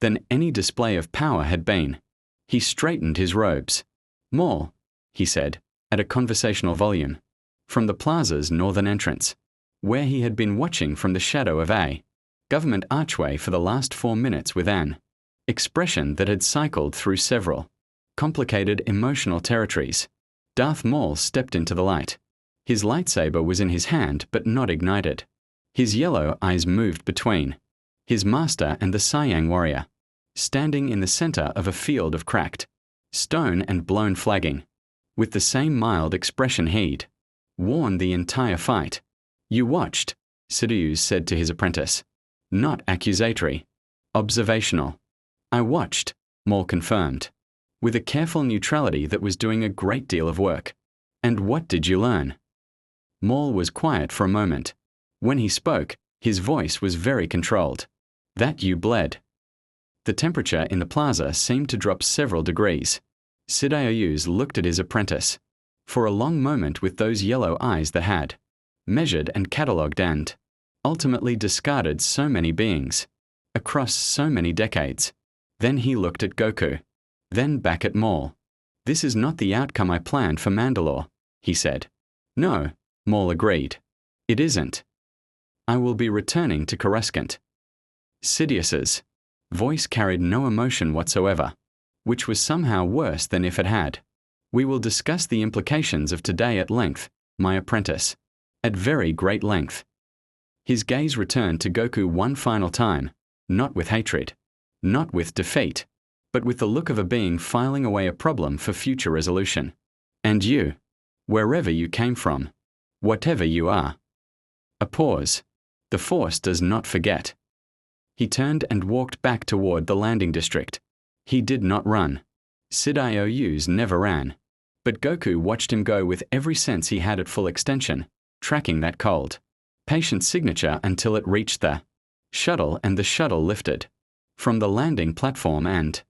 than any display of power had been, he straightened his robes. "Maul," he said, at a conversational volume, from the plaza's northern entrance, where he had been watching from the shadow of a government archway for the last 4 minutes with an expression that had cycled through several complicated emotional territories. Darth Maul stepped into the light. His lightsaber was in his hand but not ignited. His yellow eyes moved between his master and the Saiyang warrior, standing in the center of a field of cracked stone and blown flagging, with the same mild expression he'd worn the entire fight. "You watched," Sidious said to his apprentice. "Not accusatory. Observational." "I watched," Maul confirmed, with a careful neutrality that was doing a great deal of work. "And what did you learn?" Maul was quiet for a moment. When he spoke, his voice was very controlled. "That you bled." The temperature in the plaza seemed to drop several degrees. Sidious looked at his apprentice for a long moment with those yellow eyes that had measured and catalogued and ultimately discarded so many beings across so many decades. Then he looked at Goku, then back at Maul. "This is not the outcome I planned for Mandalore," he said. "No," Maul agreed. "It isn't. I will be returning to Coruscant." Sidious's voice carried no emotion whatsoever, which was somehow worse than if it had. "We will discuss the implications of today at length, my apprentice. At very great length." His gaze returned to Goku one final time, not with hatred, not with defeat, but with the look of a being filing away a problem for future resolution. "And you, wherever you came from, whatever you are." A pause. "The Force does not forget." He turned and walked back toward the landing district. He did not run. Sidious never ran. But Goku watched him go with every sense he had at full extension, tracking that cold, patient signature until it reached the shuttle, and the shuttle lifted from the landing platform and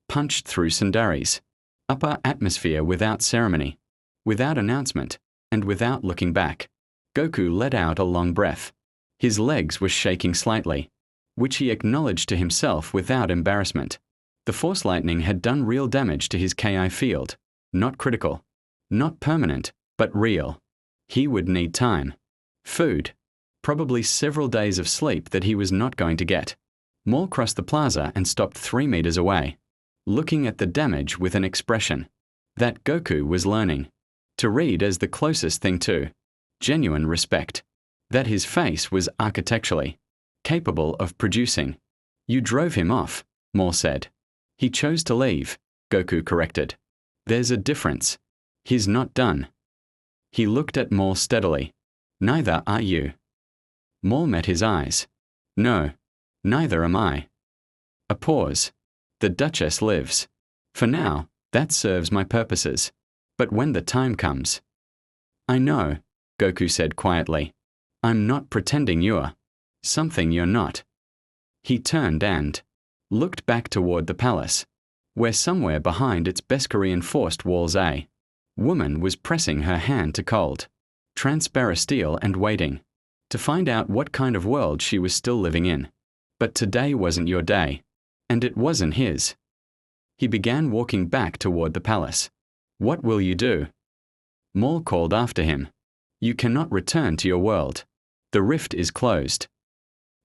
punched through Sundari's upper atmosphere without ceremony, without announcement, and without looking back. Goku let out a long breath. His legs were shaking slightly, which he acknowledged to himself without embarrassment. The Force lightning had done real damage to his Ki field. Not critical, not permanent, but real. He would need time, food, probably several days of sleep that he was not going to get. Maul crossed the plaza and stopped 3 meters away, looking at the damage with an expression that Goku was learning to read as the closest thing to genuine respect that his face was architecturally capable of producing. "You drove him off," Maul said. "He chose to leave," Goku corrected. "There's a difference. He's not done." He looked at Maul steadily. "Neither are you." Maul met his eyes. "No, neither am I." A pause. "The Duchess lives. For now, that serves my purposes. But when the time comes—" "I know," Goku said quietly. "I'm not pretending you're something you're not." He turned and looked back toward the palace, where somewhere behind its Beskar-reinforced walls a woman was pressing her hand to cold, transparent steel and waiting to find out what kind of world she was still living in. But today wasn't your day, and it wasn't his. He began walking back toward the palace. "What will you do?" Maul called after him. "You cannot return to your world. The rift is closed."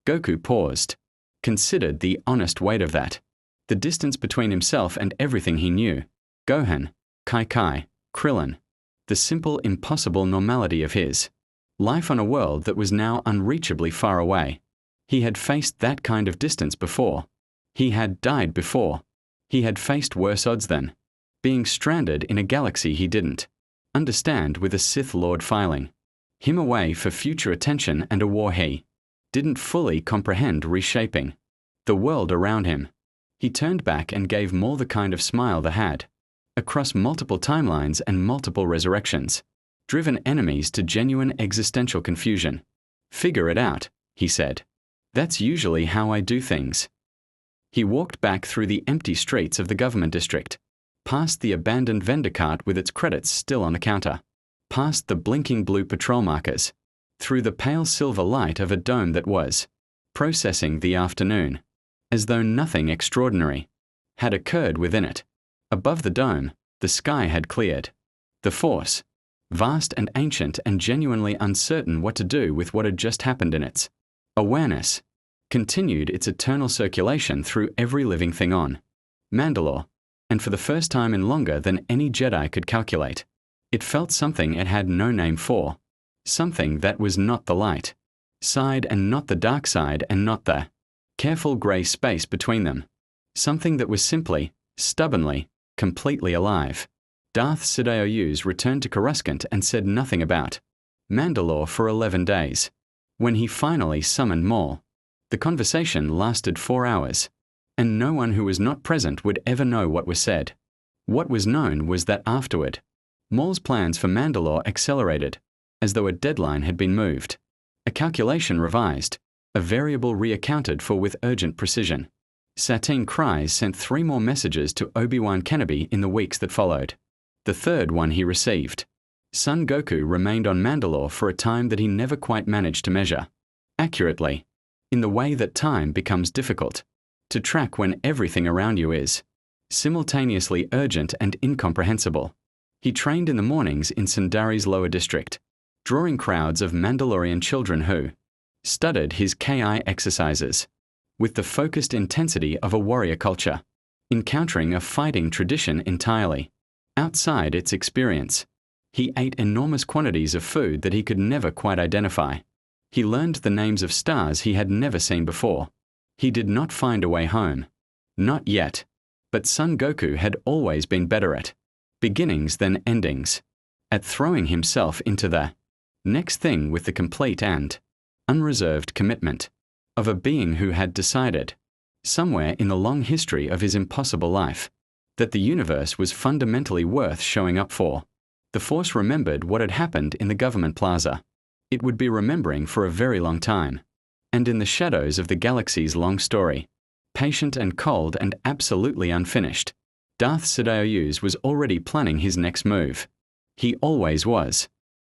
Goku paused, considered the honest weight of that, the distance between himself and everything he knew, Gohan, Kai, Krillin, the simple, impossible normality of his life on a world that was now unreachably far away. He had faced that kind of distance before. He had died before. He had faced worse odds than being stranded in a galaxy he didn't understand, with a Sith Lord filing him away for future attention and a war he didn't fully comprehend, reshaping the world around him. He turned back and gave Maul the kind of smile that had, across multiple timelines and multiple resurrections, driven enemies to genuine existential confusion. "Figure it out," he said. "That's usually how I do things." He walked back through the empty streets of the government district, past the abandoned vendor cart with its credits still on the counter, past the blinking blue patrol markers, through the pale silver light of a dome that was processing the afternoon, as though nothing extraordinary had occurred within it. Above the dome, the sky had cleared. The Force, vast and ancient and genuinely uncertain what to do with what had just happened in its awareness, continued its eternal circulation through every living thing on Mandalore, and for the first time in longer than any Jedi could calculate, it felt something it had no name for, something that was not the light side and not the dark side and not the careful grey space between them, something that was simply, stubbornly, completely alive. Darth Sidious returned to Coruscant and said nothing about Mandalore for 11 days. When he finally summoned Maul, the conversation lasted 4 hours, and no one who was not present would ever know what was said. What was known was that afterward, Maul's plans for Mandalore accelerated, as though a deadline had been moved, a calculation revised, a variable reaccounted for with urgent precision. Satine Kryze sent 3 more messages to Obi-Wan Kenobi in the weeks that followed. The third one he received. Son Goku remained on Mandalore for a time that he never quite managed to measure accurately, in the way that time becomes difficult to track when everything around you is simultaneously urgent and incomprehensible. He trained in the mornings in Sundari's lower district, drawing crowds of Mandalorian children who studied his KI exercises with the focused intensity of a warrior culture, encountering a fighting tradition entirely outside its experience. He ate enormous quantities of food that he could never quite identify. He learned the names of stars he had never seen before. He did not find a way home. Not yet. But Son Goku had always been better at beginnings than endings, at throwing himself into the next thing with the complete and unreserved commitment of a being who had decided, somewhere in the long history of his impossible life, that the universe was fundamentally worth showing up for. The Force remembered what had happened in the government plaza. It would be remembering for a very long time. And in the shadows of the galaxy's long story, patient and cold and absolutely unfinished, Darth Sidious was already planning his next move. He always was.